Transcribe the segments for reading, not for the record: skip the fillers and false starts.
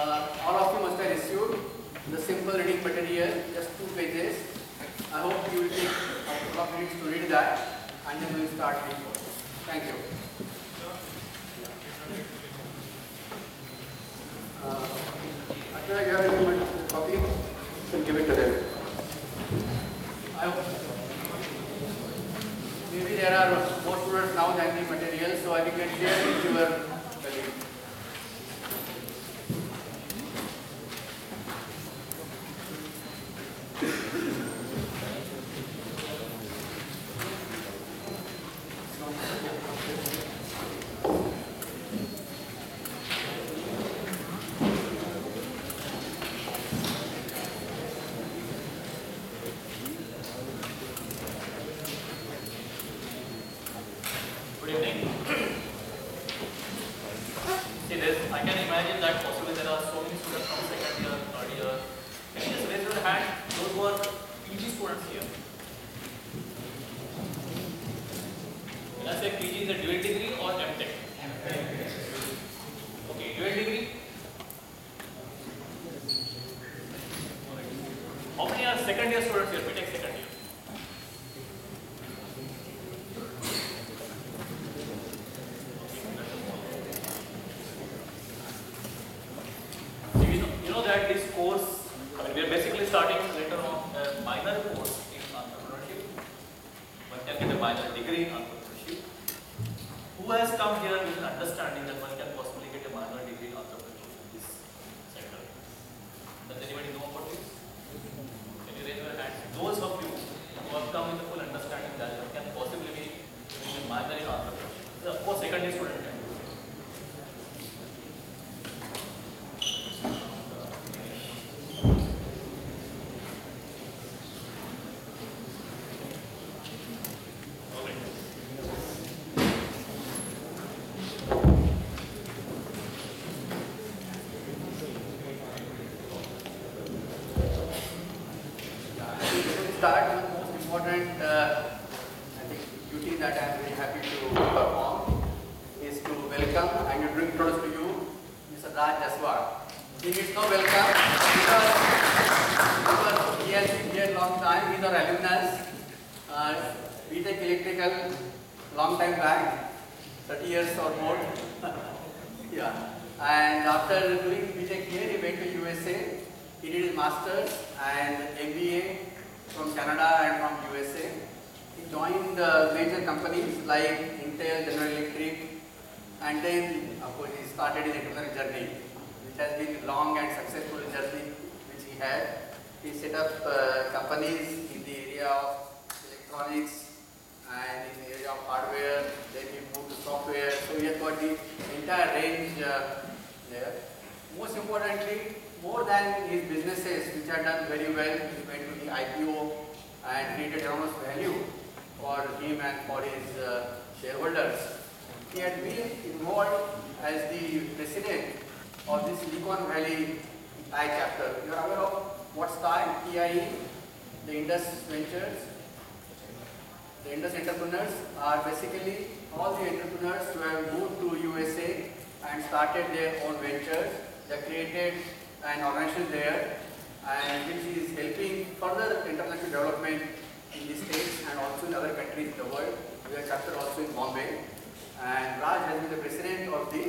All of you must have received the simple reading material, just 2 pages. I hope you will take a couple of minutes to read that and then we will start the course. Thank you. After you have a copy, you can give it to them. I hope. Maybe there are more students now than the material, so I can share with your colleague. Start with the most important duty that I am very happy to perform is to welcome and to introduce to you Mr. Jaswa. He needs no welcome because he has been here a long time. He is our alumnus, BTech Electrical, long time back, 30 years or more. Yeah. And after doing BTech here, he went to USA. He did his masters and MBA from Canada and from USA. He joined major companies like Intel, General Electric, and then of course he started his entrepreneurial journey, which has been a long and successful journey which he had. He set up companies in the area of electronics and in the area of hardware, then he moved to software, so he has got the entire range there. Most importantly, more than his businesses which are done very well, he went to the IPO and created enormous value for him and for his shareholders. He had been involved as the president of the Silicon Valley TIE chapter. You are aware of what's TIE? The Indus Ventures. The Indus entrepreneurs are basically all the entrepreneurs who have moved to USA and started their own ventures. They created an organization there and which is helping further entrepreneurship development in the States and also in other countries in the world. We have a chapter also in Bombay, and Raj has been the president of the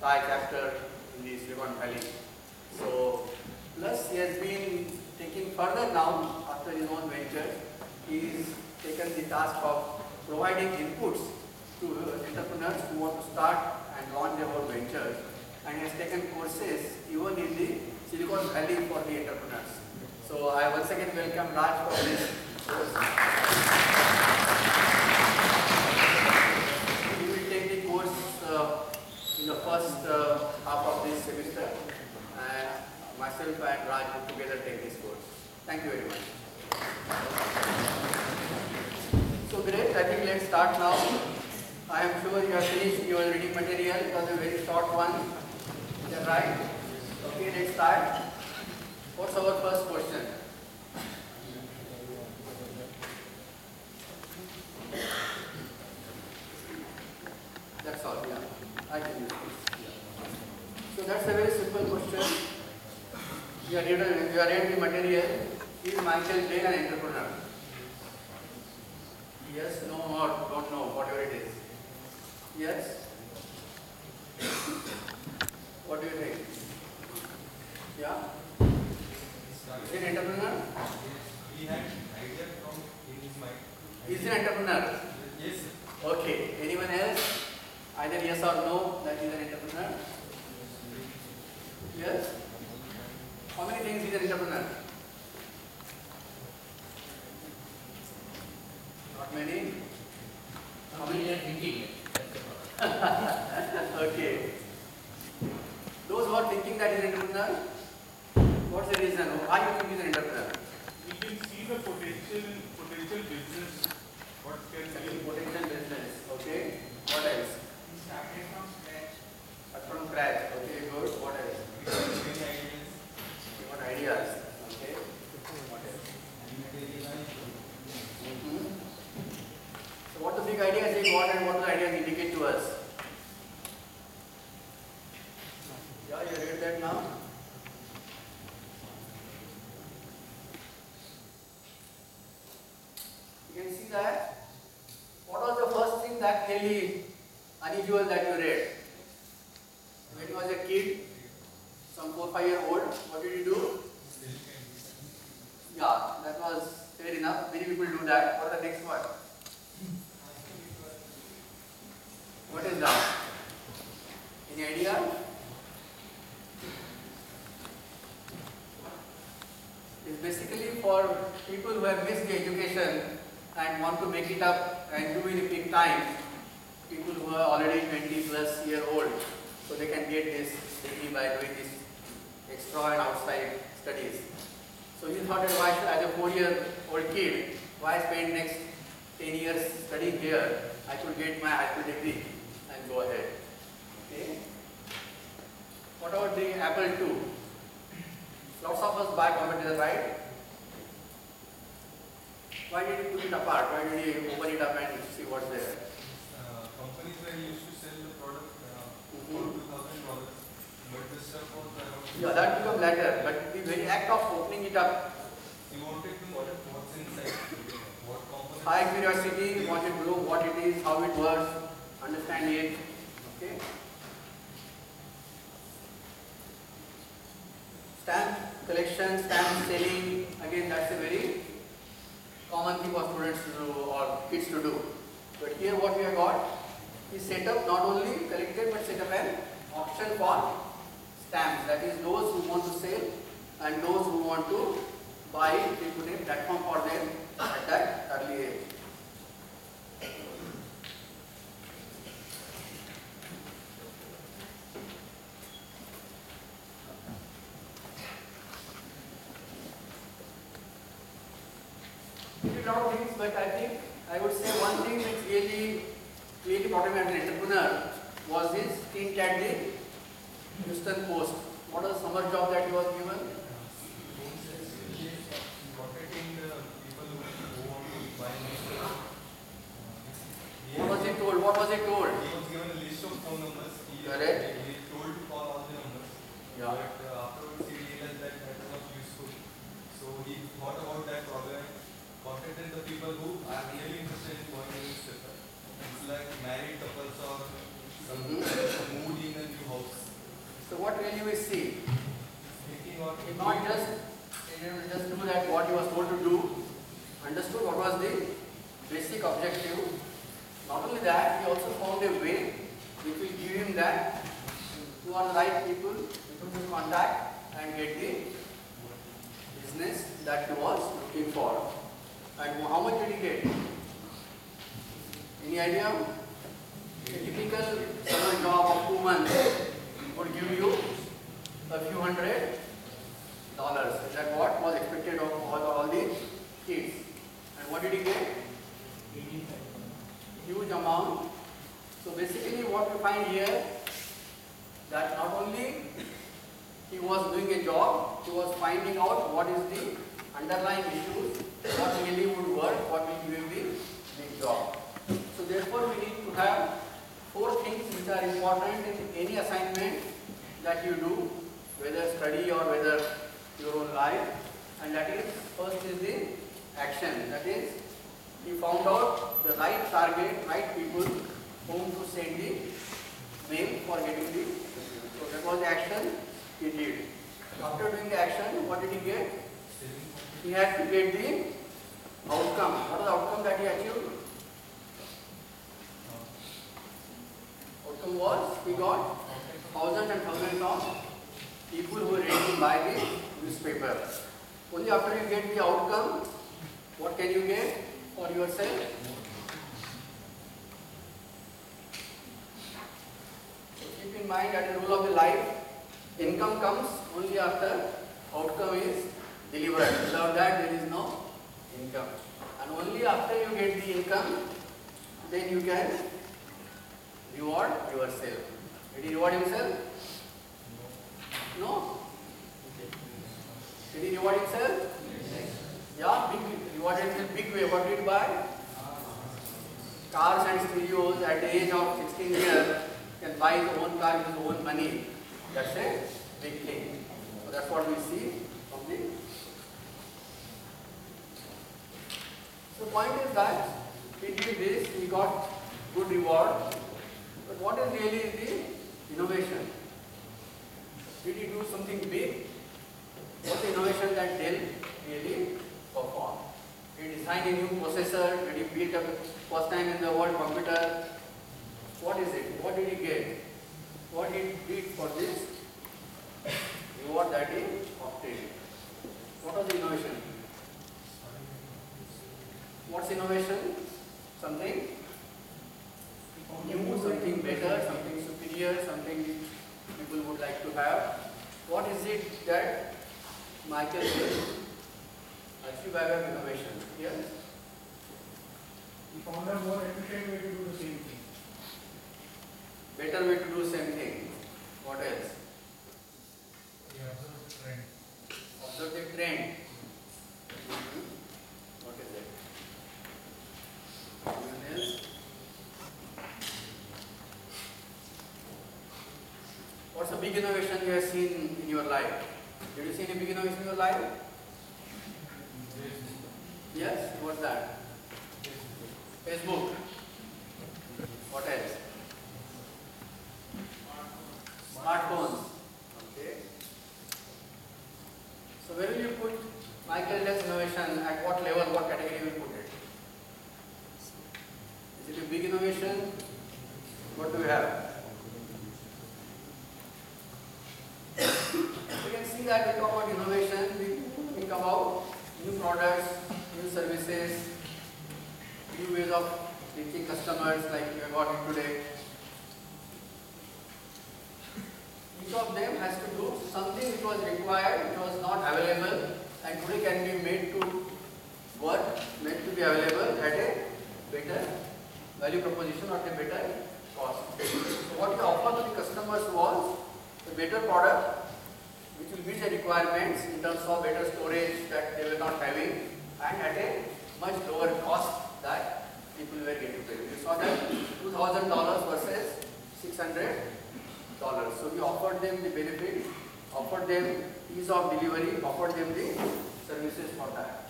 Thai chapter in the Silicon Valley. So, plus he has been taking further now after his own venture. He's taken the task of providing inputs to entrepreneurs who want to start and launch their own ventures, and he has taken courses even in the Silicon Valley for the entrepreneurs. So I once again welcome Raj for this course. He will take the course in the first half of this semester, and myself and Raj will together take this course. Thank you very much. So great, I think let's start now. I am sure you have finished your reading material. It was a very short one. Is that right? Okay, let's start. What's our first question? That's all, yeah. I can use this. Yeah. So that's a very simple question. you are read the material. Is Michael Dell an entrepreneur? Yes, no, or don't know, whatever it is. Yes? What do you think? Yeah? Is he an entrepreneur? He had idea from in his mind. Is he an entrepreneur? Yes. Okay. Anyone else? Either yes or no, that is an entrepreneur? Yes? How many things is an entrepreneur? Not many? How many are thinking? Okay. Those who are thinking that is an entrepreneur, what's the reason? Why you think he is an entrepreneur? We can see the potential business. What can be potential business. Okay. What else? He started from scratch. From scratch. Okay, good. What else? We got many ideas. You got ideas. Okay. What else? So what the big ideas he got and what the ideas indicate to us? Yeah, you read that now? You can see that. What was the first thing that really unusual that you read? When you was a kid, some 4 or 5 year old, what did you do? Yeah, that was fair enough. Many people do that. What is the next one? What is that? Any idea? It's basically for people who have missed the education and want to make it up and do in a big time. People who are already 20+ year old, so they can get this degree by doing this extra and outside studies. So you thought that why should, as a 4-year-old kid, why spend next 10 years studying here? I could get my high school degree and go ahead. Okay. What about the Apple II? Lots of us buy computers, right? Why did you put it apart? Why did you open it up and see what's there? Companies were used to sell the product for $2,000, but the stuff was around. Yeah, that becomes later, but the very act of opening it up. You wanted to know what's inside, what components. High curiosity, wanted to know what it is, how it works, understand it. Okay. Stamp collection, stamp selling, again that's a very common thing for students to do or kids to do. But here what we have got is set up not only collected but set up an auction for stamps. That is those who want to sell and those who want to buy, they put a platform for them at that early age. A lot of things, but I think I would say one thing which really brought him as an entrepreneur was his stint at the Houston Post. What was the summer job that he was given? What was he told? What was he told? He was given a list of phone numbers. Correct. He told to call all the numbers. Yeah. But afterwards he realized that that was not useful. So he thought about that problem. Contacted the people who are really interested in going to newspaper. It's like married couples or some mood in a new house. So what really we see? Thinking or He not he didn't just do that what he was told to do, understood what was the basic objective. Not only that, he also found a way which will give him that who are the right people to contact and get the business that he was looking for. And how much did he get? Any idea? A typical summer job of 2 months would give you a few $100. Is that what was expected of all the kids? And what did he get? Huge amount. So basically what we find here, that not only he was doing a job, he was finding out what is the underlying issues, what really would work, what will give him the big job. So therefore we need to have 4 things which are important in any assignment that you do, whether study or whether your own life, and that is first is the action. That is, he found out the right target, right people whom to send the mail for getting the. So that was the action he did. After doing the action, what did he get? He had to get the outcome. What was the outcome that he achieved? Outcome was he got thousands and thousands of people who were ready to buy the newspaper. Only after you get the outcome, what can you get for yourself? So keep in mind that the rule of the life, income comes only after outcome is delivered. Without that, there is no income. And only after you get the income, then you can reward yourself. Did he reward himself? No. Did he reward himself? Yeah, rewarded in a big way. What did he buy? Cars and stereos at the age of 16 years, can buy his own car with his own money. That's a big thing. So that's what we see from the. So the point is that he did this, he got good reward. But what is really the innovation? Did he do something big? What's the innovation that Dell really performed? Did he design a new processor? Did he build a first time in the world computer? What is it? What did he get? What he did for this reward that he obtained? What was the innovation? What's innovation? Something new, something better, something superior, something people would like to have. What is it that Michael did? Achieve by way of innovation. Yes? He found a more efficient way to do the same thing. Better way to do same thing. What else? He observed the trend. Observe the trend. What is it? Anyone else? What's a big innovation you have seen in your life? Did you see any big innovation in your life? Yes? What's that? Facebook. What else? Smartphones. Okay. So where will you put Michael Dell's innovation? At what level, what category will you put it? Is it a big innovation? What do we have? We can see that we talk about innovation, we think about new products, new services, new ways of reaching customers like we have got it today. Each of them has to do something which was required, which was not available, and today can be made to work, made to be available at a better value proposition or at a better cost. So what we offer to the customers was a better product which will meet the requirements in terms of better storage that they were not having and at a much lower cost that people were getting paid. You saw that $2,000 versus $600. So we offered them the benefit, offered them ease of delivery, offered them the services for that.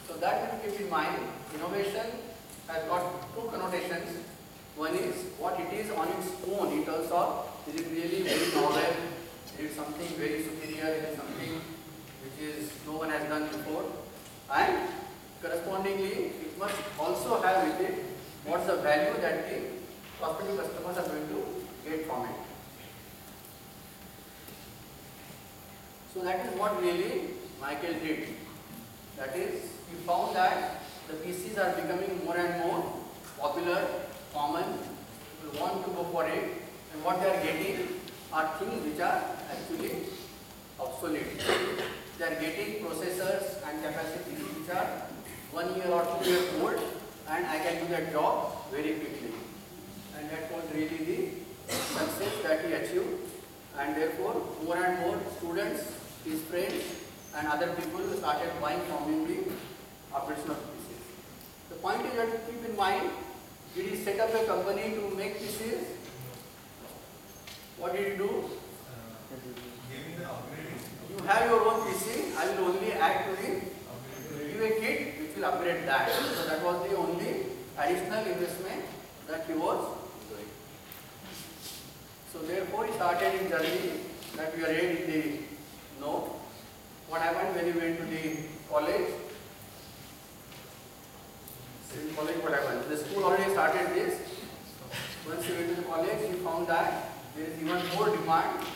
So that you keep in mind. Innovation has got two connotations. One is what it is on its own in terms of is it really very novel, is it something very superior, is it something which is no one has done before, and correspondingly it must also have with it what's the value that the prospective customers are going to get from it. So that is what really Michael did. That is, he found that the PCs are becoming more and more popular, common, people want to go for it, and what they are getting are things which are actually obsolete. They are getting processors and capacities which are 1 year or 2 years old, and I can do that job very quickly. And that was really the success that he achieved, and therefore more and more students, his friends and other people started buying from him the operation of PCs. The point is that keep in mind, did he set up a company to make PCs? What did he do? Giving the upgrading. You have your own PC, upgrade that. So that was the only additional investment that he was doing. So therefore he started his journey that we are read in the note. What happened when he went to the college? In college what happened? The school already started this. Once he went to the college, he found that there is even more demand.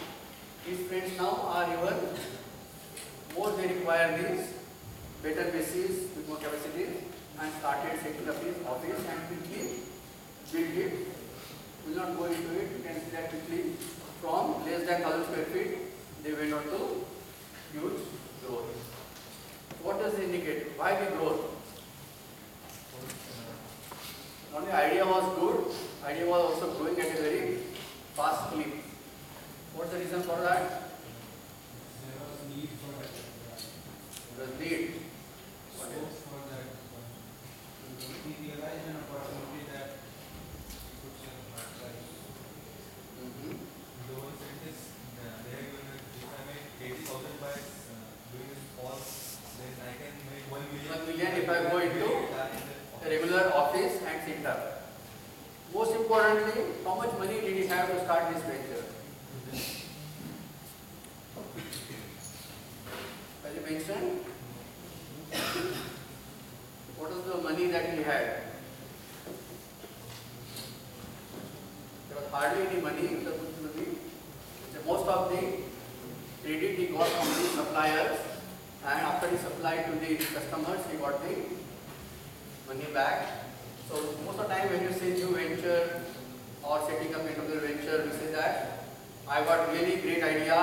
His friends now are even more, they require these better PCs with more capacities, and started setting up his office and quickly built it. We will not go into it, you can see that quickly from less than 1000 square feet they went on to huge growth. What does it indicate? Why the growth? Not the idea was good, idea was also growing at a very fast clip. What's the reason for that? There was need for that. There was need. Scope for that. He realized an opportunity that he could sell merchandise. The one said this, they are going to, if I make 80,000 by doing this all, then I can make 1 million. 1 million if I go into a regular office and sit up. Most importantly, how much money did he have to start this venture? As you mentioned, what was the money that he had? There was hardly any money in the movie. Most of the credit he got from the suppliers, and after he supplied to the customers, he got the money back. So most of the time when you say new venture or setting up another venture, we say that I got really great idea,